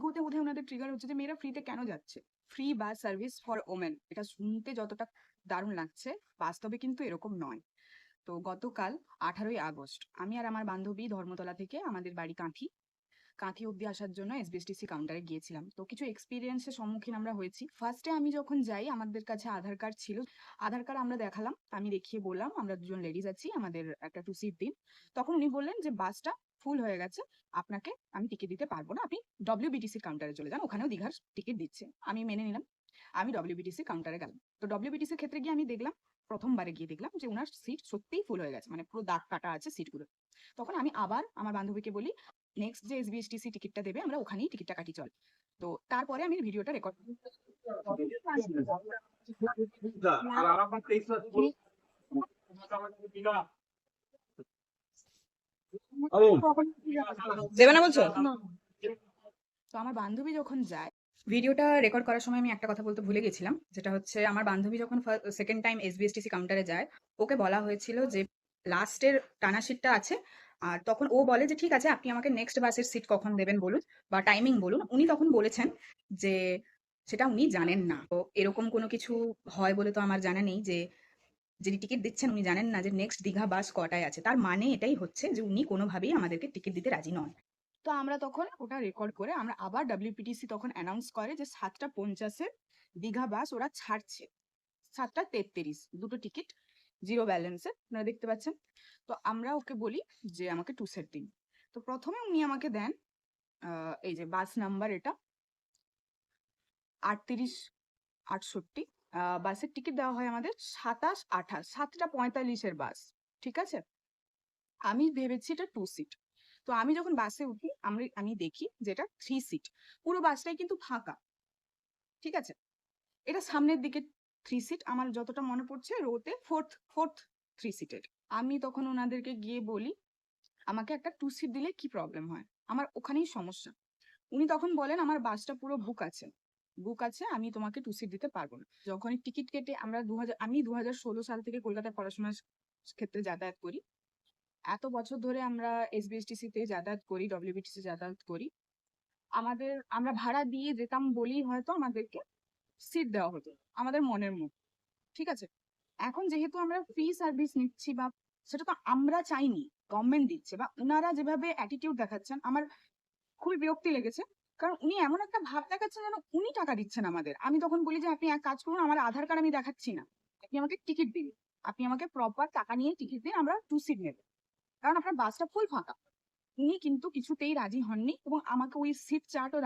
ইগোতে বোধহয় ওনাদের ট্রিগার হচ্ছে যে মেয়েরা ফ্রিতে কেন যাচ্ছে। Free bus service for women, এটা শুনতে যতটা দারুণ লাগছে, বাস্তবে কিন্তু এরকম নয়। তো গতকাল 18ই আগস্ট আমি আর আমার বান্ধবী ধর্মতলা থেকে আমাদের বাড়ি কাঁথি অব্দি আসার জন্য এসবিএসটিসি কাউন্টারে গিয়েছিলাম। তো কিছু এক্সপিরিয়েন্সের সম্মুখীন আমরা হয়েছি। ফার্স্টে আমি যখন যাই আমাদের কাছে আধার কার্ড ছিল। আধার কার্ড আমরা দেখালাম, আমি দেখিয়ে বললাম আমরা দুজন লেডিজ আছি, আমাদের একটা 2 সিট দিন। তখন উনি বললেন যে বাসটা ফুল হয়ে গেছে, আপনাকে আমি টিকিট দিতে পারবো না, আপনি ডব্লিউবিটিসি কাউন্টারে চলে যান, ওখানেও দীঘার টিকিট দিচ্ছে। আমি মেনে নিলাম, আমি ডব্লিউবিটিসি কাউন্টারে গেলাম। তো ডব্লিউবিটিসির ক্ষেত্রে গিয়ে আমি দেখলাম, প্রথমবারে গিয়ে দেখলাম যে ওনার সিট সত্যিই ফুল হয়ে গেছে, মানে পুরো দাগ কাটা আছে সিটগুলো। তখন আমি আবার আমার বান্ধবীকে বলি, নেক্সট যে এসবিএসটিসি টিকিটটা দেবে আমরা ওখানেই টিকিটটা কাটি চল। তো তারপরে আমি ভিডিওটা রেকর্ড দেবে না বলছো। তো আমার বান্ধবী যখন যায়, ভিডিওটা রেকর্ড করার সময় আমি একটা কথা বলতে ভুলে গেছিলাম, যেটা হচ্ছে আমার বান্ধবী যখন সেকেন্ড টাইম এসবিএসটিসি কাউন্টারে যায়, ওকে বলা হয়েছিল যে লাস্টের টানা সিটটা আছে। আর তখন ও বলে যে ঠিক আছে, আপনি আমাকে নেক্সট বাসের সিট কখন দেবেন বলুন বা টাইমিং বলুন। উনি তখন বলেছেন যে সেটা উনি জানেন না। তো এরকম কোনো কিছু হয় বলে তো আমার জানা নেই যে যিনি টিকিট দিচ্ছেন উনি জানেন না যে নেক্সট দীঘা বাস কটায় আছে। তার মানে এটাই হচ্ছে যে উনি কোনোভাবেই আমাদেরকে টিকিট দিতে রাজি নন। তো আমরা তখন ওটা রেকর্ড করে আমরা আবার ডব্লিউপিটিসি তখন অ্যানাউন্স করে যে 7:50 দীঘা বাস ওরা ছাড়ছে। 7:33 দুটো টিকিট জিরো ব্যালেন্সে আপনারা দেখতে পাচ্ছেন। তো আমরা ওকে বলি যে আমাকে 2 সেট দিন। তো প্রথমে উনি আমাকে দেন এই যে বাস নাম্বার এটা 3868। বাসের টিকিট দেওয়া হয় আমাদের 27-28, 7:45 বাস। ঠিক আছে, আমি ভেবেছি এটা 2 সিট। তো আমি যখন বাসে উঠি আমি দেখি যে এটা 3 সিট। পুরো বাসটাই কিন্তু ফাঁকা। ঠিক আছে, এটা সামনের দিকে 3 সিট, আমার যতটা মনে পড়ছে রোতে ফোর্থ 3 সিটের। আমি তখন ওনাদেরকে গিয়ে বলি আমাকে একটা 2 সিট দিলে কি প্রবলেম হয়, আমার ওখানেই সমস্যা। উনি তখন বলেন আমার বাসটা পুরো বুক আছে, আমি তোমাকে 2 সিট দিতে পারবো না। যখনই টিকিট কেটে আমি 2016 সাল থেকে কলকাতায় পড়াশোনার ক্ষেত্রে যাতায়াত করি। এত বছর ধরে আমরা এসবিএসটিসি তে যাতায়াত করি, ডব্লিউবিটিসি যাতায়াত করি। আমরা ভাড়া দিয়ে যেতাম বলেই হয়তো আমাদেরকে সিট দেওয়া হতো আমাদের মনের মতো। ঠিক আছে, এখন যেহেতু আমরা ফ্রি সার্ভিস নিচ্ছি, বা সেটা তো আমরা চাইনি, গভর্নমেন্ট দিচ্ছে, বা ওনারা যেভাবে অ্যাটিটিউড দেখাচ্ছেন আমার খুবই বিরক্তি লেগেছে। কারণ উনি এমন একটা ভাব দেখাচ্ছেন যেন উনি টাকা দিচ্ছেন আমাদের। আমি তখন বলি যে আপনি এক কাজ করুন, আমার আধার কার্ড আমি দেখাচ্ছি না, আপনি আমাকে টিকিট দিন, আপনি আমাকে প্রপার টাকা নিয়ে টিকিট দিন, আমরা 2 সিট নেব, কারণ আপনার বাসটা ফুল ফাঁকা। উনি কিন্তু কিছুতেই রাজি হননি এবং আমাকে ওই সিট চার্টও